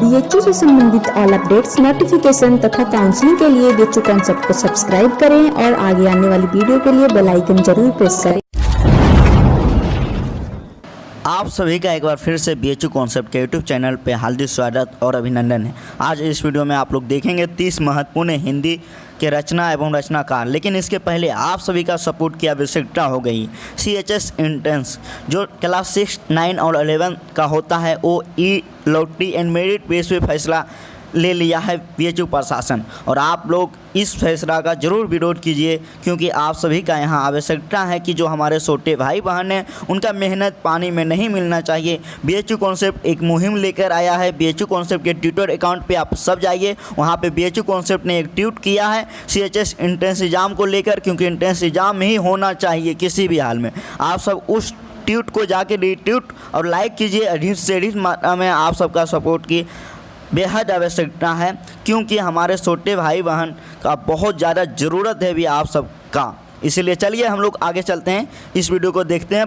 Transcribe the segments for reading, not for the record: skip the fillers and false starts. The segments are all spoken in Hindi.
बीएचयू से संबंधित ऑल अपडेट्स, नोटिफिकेशन तथा काउंसलिंग के लिए बीएचयू कॉन्सेप्ट को सब्सक्राइब करें और आगे आने वाली वीडियो के लिए बेल आइकन जरूर प्रेस करें। आप सभी का एक बार फिर से बीएचयू कॉन्सेप्ट के यूट्यूब चैनल पे हार्दिक स्वागत और अभिनंदन है। आज इस वीडियो में आप लोग देखेंगे 30 महत्वपूर्ण हिंदी के रचना एवं रचनाकार। लेकिन इसके पहले आप सभी का सपोर्ट की आवश्यकता हो गई। CHS एंट्रेंस जो क्लास 6, 9 और 11 का होता है वो लॉटरी एंड मेरिट बेस पे फैसला ले लिया है बीएचयू प्रशासन, और आप लोग इस फैसला का ज़रूर विरोध कीजिए, क्योंकि आप सभी का यहाँ आवश्यकता है कि जो हमारे छोटे भाई बहन हैं उनका मेहनत पानी में नहीं मिलना चाहिए। बीएचयू कॉन्सेप्ट एक मुहिम लेकर आया है। बीएचयू कॉन्सेप्ट के ट्विटर अकाउंट पे आप सब जाइए, वहाँ पे बीएचयू कॉन्सेप्ट ने एक ट्वीट किया है CHS एंट्रेंस एग्ज़ाम को लेकर, क्योंकि एंट्रेंस एग्ज़ाम ही होना चाहिए किसी भी हाल में। आप सब उस ट्वीट को जाके रीट्वीट और लाइक कीजिए। अधिक से अधिक मात्रा में आप सबका सपोर्ट की बेहद आवश्यकता है, क्योंकि हमारे छोटे भाई बहन का बहुत ज़्यादा ज़रूरत है भी आप सबका। इसीलिए चलिए हम लोग आगे चलते हैं, इस वीडियो को देखते हैं।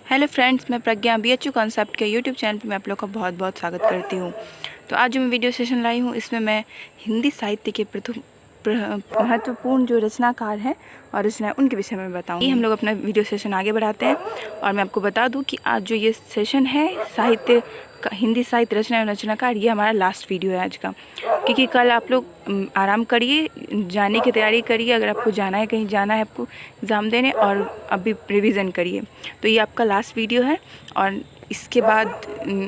हेलो फ्रेंड्स, मैं प्रज्ञा बीएचयू कॉन्सेप्ट के यूट्यूब चैनल पर मैं आप लोग का बहुत बहुत स्वागत करती हूँ। तो आज जो मैं वीडियो सेशन लाई हूँ, इसमें मैं हिंदी साहित्य के प्रथम महत्वपूर्ण जो रचनाकार हैं और रचनाएं उनके विषय में बताऊँगी। हम लोग अपना वीडियो सेशन आगे बढ़ाते हैं, और मैं आपको बता दूं कि आज जो ये सेशन है हिंदी साहित्य रचना एवं रचनाकार, ये हमारा लास्ट वीडियो है आज का, क्योंकि कल आप लोग आराम करिए, जाने की तैयारी करिए। अगर आपको जाना है, कहीं जाना है आपको एग्ज़ाम देने, और अभी रिवीजन करिए। तो ये आपका लास्ट वीडियो है, और इसके बाद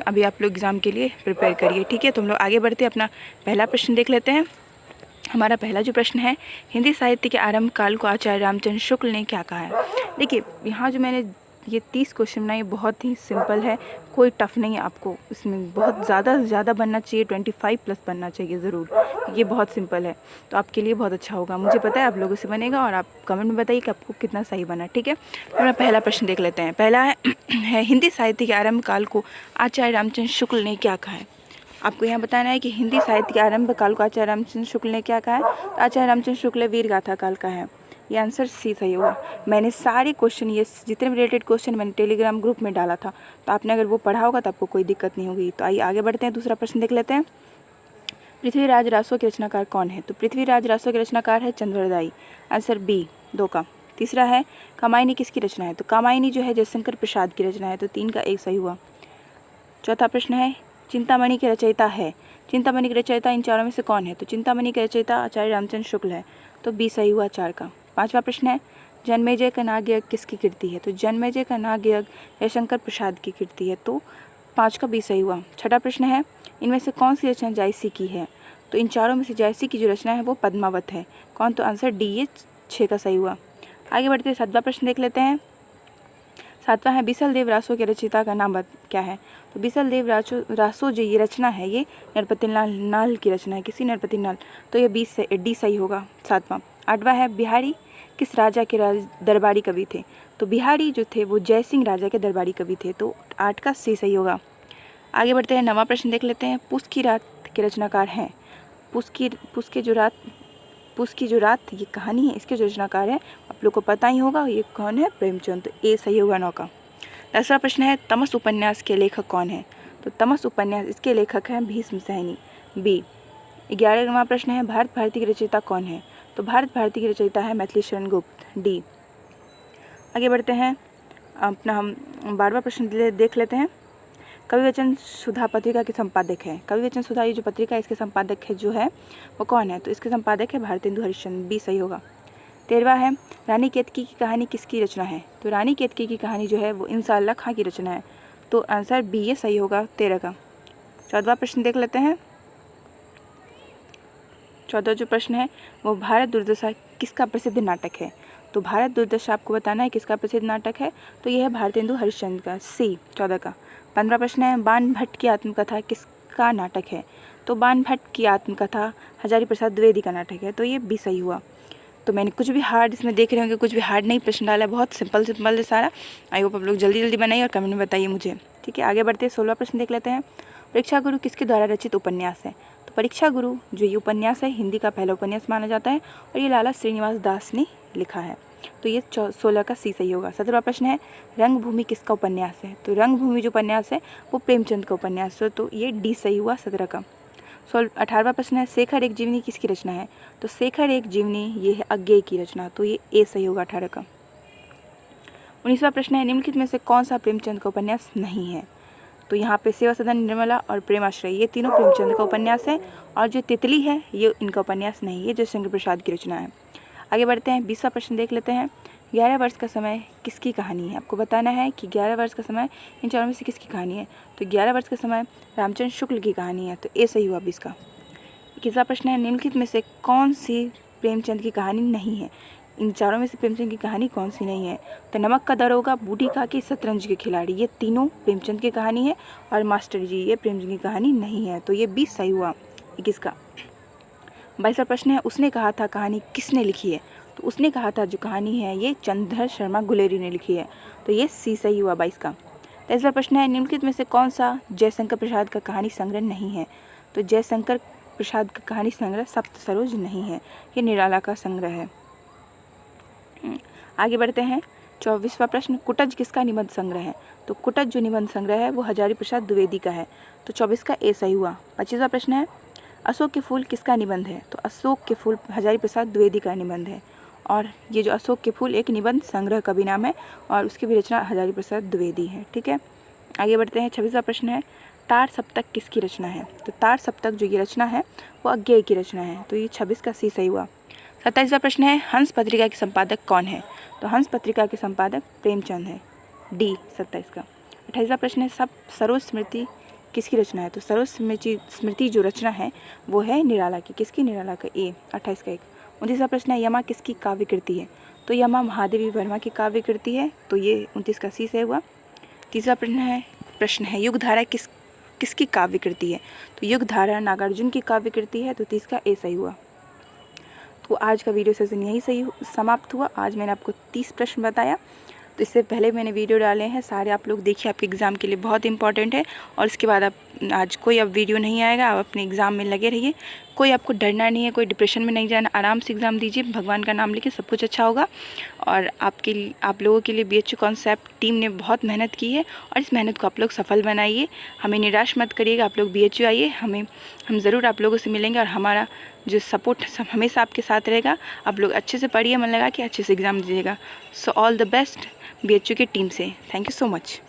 अभी आप लोग एग्ज़ाम के लिए प्रिपेयर करिए, ठीक है। तो हम लोग आगे बढ़ते अपना पहला प्रश्न देख लेते हैं। हमारा पहला जो प्रश्न है, हिंदी साहित्य के आरंभ काल को आचार्य रामचंद्र शुक्ल ने क्या कहा है। देखिए, यहाँ जो मैंने ये 30 क्वेश्चन बनाए, बहुत ही सिंपल है, कोई टफ नहीं है। आपको इसमें बहुत ज़्यादा बनना चाहिए, 25 प्लस बनना चाहिए ज़रूर। ये बहुत सिंपल है, तो आपके लिए बहुत अच्छा होगा। मुझे पता है आप लोगों से बनेगा, और आप कमेंट में बताइए कि आपको कितना सही बना, ठीक है। तो मैं पहला प्रश्न देख लेते हैं। पहला है हिंदी साहित्य के आरंभ काल को आचार्य रामचंद्र शुक्ल ने क्या कहा है। आपको यहाँ बताना है कि हिंदी साहित्य के आरंभ काल को आचार्य रामचंद्र शुक्ल ने क्या कहा है। तो आचार्य रामचंद्र शुक्ल वीर गाथा काल का है। ये आंसर सी सही होगा। मैंने सारे क्वेश्चन, ये जितने भी रिलेटेड क्वेश्चन मैंने टेलीग्राम ग्रुप में डाला था, तो आपने अगर वो पढ़ा होगा तो आपको कोई दिक्कत नहीं होगी। तो आइए आगे बढ़ते हैं, दूसरा प्रश्न देख लेते हैं। पृथ्वीराज रासो के रचनाकार कौन है। तो पृथ्वीराज रासो के रचनाकार है चंद्रवरदाई, आंसर बी 2 का। तीसरा है कामायनी किसकी रचना है। तो कामायनी जो है जयशंकर प्रसाद की रचना है, तो 3 का 1 सही हुआ। चौथा प्रश्न है चिंतामणि के रचयिता है। चिंतामणि के रचयिता इन चारों में से कौन है। तो चिंतामणि के रचयिता आचार्य रामचंद्र शुक्ल है, तो बी सही हुआ 4 का। पांचवा प्रश्न है जन्मेजय का नागयज्ञ किसकी कृति है। तो जन्मेजय का नागयज्ञ जयशंकर प्रसाद की कृति है, तो 5 का बी सही हुआ। छठा प्रश्न है इनमें से कौन सी रचना जायसी की है। तो इन चारों में से जायसी की जो रचना है वो पद्मावत है, कौन। तो आंसर डी, ये 6 का सही हुआ। आगे बढ़ते 7वां प्रश्न देख लेते हैं। 7वां है बिसल देव रासो के रचयिता का नाम क्या है। तो बिसल देव रासो जो ये रचना है, ये नरपति नाल की रचना है, किसी नरपति नाल, तो ये डी सही होगा 7वां। 8वां है बिहारी किस राजा के दरबारी कवि थे। तो बिहारी जो थे वो जयसिंह राजा के दरबारी कवि थे, तो 8 का सी सही होगा। आगे बढ़ते हैं, 9वां प्रश्न देख लेते हैं। पूस की रात के रचनाकार हैं। पूस की जो रात ये कहानी है, इसके जो रचनाकार है आप लोग को पता ही होगा, ये कौन है, प्रेमचंद, तो ए सही होगा 9 का। 10वां प्रश्न है तमस उपन्यास के लेखक कौन है। तो तमस उपन्यास इसके लेखक हैं भीष्म सहनी, बी। 11वां प्रश्न है भारत भारती की रचयिता कौन है। तो भारत भारती की रचयिता है मैथिली शरण गुप्त, डी। आगे बढ़ते हैं, अपना हम 12वां प्रश्न देख लेते हैं। कविवचन सुधा पत्रिका के संपादक है। कविवचन सुधा ये जो पत्रिका है, इसके संपादक है जो है वो कौन है। तो इसके संपादक है भारतेंदु हरिश्चंद्र, बी सही होगा। 13वां है रानी केतकी की कहानी किसकी रचना है। तो रानी केतकी की कहानी जो है वो इंसाअल्लाह खां की रचना है, तो आंसर बी, ये सही होगा 13 का। 14वां प्रश्न देख लेते हैं। 14वां जो प्रश्न है वो भारत दुर्दशा किसका प्रसिद्ध नाटक है। तो भारत दुर्दशा आपको बताना है किसका प्रसिद्ध नाटक है, तो यह है भारतेंदु हरिश्चंद्र का, सी 14 का। 15वां प्रश्न है बाण भट्ट की आत्मकथा किसका नाटक है। तो बाण भट्ट की आत्मकथा हजारी प्रसाद द्विवेदी का नाटक है, तो ये बी सही हुआ। तो मैंने कुछ भी हार्ड इसमें देख रहे होंगे, कुछ भी हार्ड नहीं प्रश्न डाला है, बहुत सिंपल है सारा। आई होप आप लोग जल्दी बनाइए और कमेंट में बताइए मुझे, ठीक है। आगे बढ़ते हैं, 16वां प्रश्न देख लेते हैं। परीक्षा गुरु किसके द्वारा रचित उपन्यास है। तो परीक्षा गुरु जो ये उपन्यास है हिंदी का पहला उपन्यास माना जाता है, और ये लाला श्रीनिवास दास ने लिखा है। तो ये 16 का सी सही होगा। 17वां प्रश्न है रंगभूमि किसका उपन्यास है? तो रंगभूमि जो उपन्यास है वो प्रेमचंद का उपन्यास है, तो ये डी सही हुआ 17 का। 18वां प्रश्न है शेखर एक जीवनी किसकी रचना है? तो शेखर एक जीवनी ये है अज्ञेय की रचना, तो ये ए सही होगा 18 का। 19वां प्रश्न है निम्नलिखित में से कौन सा प्रेमचंद का उपन्यास नहीं है? तो यहाँ पे सेवा सदन निर्मला और प्रेमाश्रय ये तीनों प्रेमचंद का उपन्यास है, और जो तितली है ये इनका उपन्यास नहीं है, ये जयशंकर प्रसाद की रचना है। आगे बढ़ते हैं, 20वां प्रश्न देख लेते हैं। 11 वर्ष का समय किसकी कहानी है? आपको बताना है कि 11 वर्ष का समय इन चारों में से किसकी कहानी है? तो 11 वर्ष का समय रामचंद्र शुक्ल की कहानी है, तो ए सही हुआ 20 का। 21वां प्रश्न है निम्नलिखित में से कौन सी प्रेमचंद की कहानी नहीं है? इन चारों में से प्रेमचंद की कहानी कौन सी नहीं है? तो नमक का दरोगा, बूढ़ी काकी, शतरंज के खिलाड़ी ये तीनों प्रेमचंद की कहानी है, और मास्टर जी ये प्रेमचंद की कहानी नहीं है, तो ये 20 सही हुआ 21 का। 22वां प्रश्न है उसने कहा था कहानी किसने लिखी है? तो उसने कहा था जो कहानी है ये चंद्रधर शर्मा गुलेरी ने लिखी है, तो ये सी सही हुआ 22 का। 23वां प्रश्न है निम्नलिखित में से कौन सा जयशंकर प्रसाद का कहानी संग्रह नहीं है? तो जयशंकर प्रसाद का कहानी संग्रह सप्त सरोज नहीं है, ये निराला का संग्रह है। आगे बढ़ते हैं, 24वां प्रश्न कुटज किसका निबंध संग्रह है? तो कुटज जो निबंध संग्रह है वो हजारी प्रसाद द्विवेदी का है, तो 24 का ए सही हुआ। 25वां प्रश्न है अशोक के फूल किसका निबंध है? तो अशोक के फूल हजारी प्रसाद द्विवेदी का निबंध है, और ये जो अशोक के फूल एक निबंध संग्रह का भी नाम है, और उसकी भी रचना हजारी प्रसाद द्विवेदी है। ठीक है, आगे बढ़ते हैं। 26वां प्रश्न है तार सप्तक किसकी रचना है? तो तार सप्तक जो ये रचना है वो अज्ञेय की रचना है, तो ये 26 का सी सही हुआ। 27वां प्रश्न है हंस पत्रिका के संपादक कौन है? तो हंस पत्रिका के संपादक प्रेमचंद है, डी 27 का। 28वां प्रश्न है सब सरोज स्मृति किसकी रचना है? तो सरोज स्मृति जो रचना है वो है निराला की, किसकी? निराला का, ए 28 का 1। 29वां प्रश्न है यमा किसकी काव्य कृति है? तो यमा महादेवी वर्मा की काव्य कृति है, तो ये 29 का सी से हुआ। 30वां प्रश्न है युगधारा किसकी काव्य कृति है? तो युगधारा नागार्जुन की काव्य कृति है, तो 30 का ए सही हुआ। तो आज का वीडियो सेशन यही सही समाप्त हुआ। आज मैंने आपको 30 प्रश्न बताया, तो इससे पहले मैंने वीडियो डाले हैं सारे, आप लोग देखिए, आपके एग्ज़ाम के लिए बहुत इंपॉर्टेंट है। और इसके बाद आप आज कोई अब वीडियो नहीं आएगा, आप अपने एग्ज़ाम में लगे रहिए, कोई आपको डरना नहीं है, कोई डिप्रेशन में नहीं जाना, आराम से एग्ज़ाम दीजिए, भगवान का नाम लेके सब कुछ अच्छा होगा। और आप लोगों के लिए BHU कॉन्सेप्ट टीम ने बहुत मेहनत की है, और इस मेहनत को आप लोग सफल बनाइए, हमें निराश मत करिएगा। आप लोग BHU आइए, हम ज़रूर आप लोगों से मिलेंगे, और हमारा जो सपोर्ट हमेशा आपके साथ रहेगा। आप लोग अच्छे से पढ़िए, मन लगा कि अच्छे से एग्ज़ाम दीजिएगा। So all the best BHU की टीम से। Thank you so much.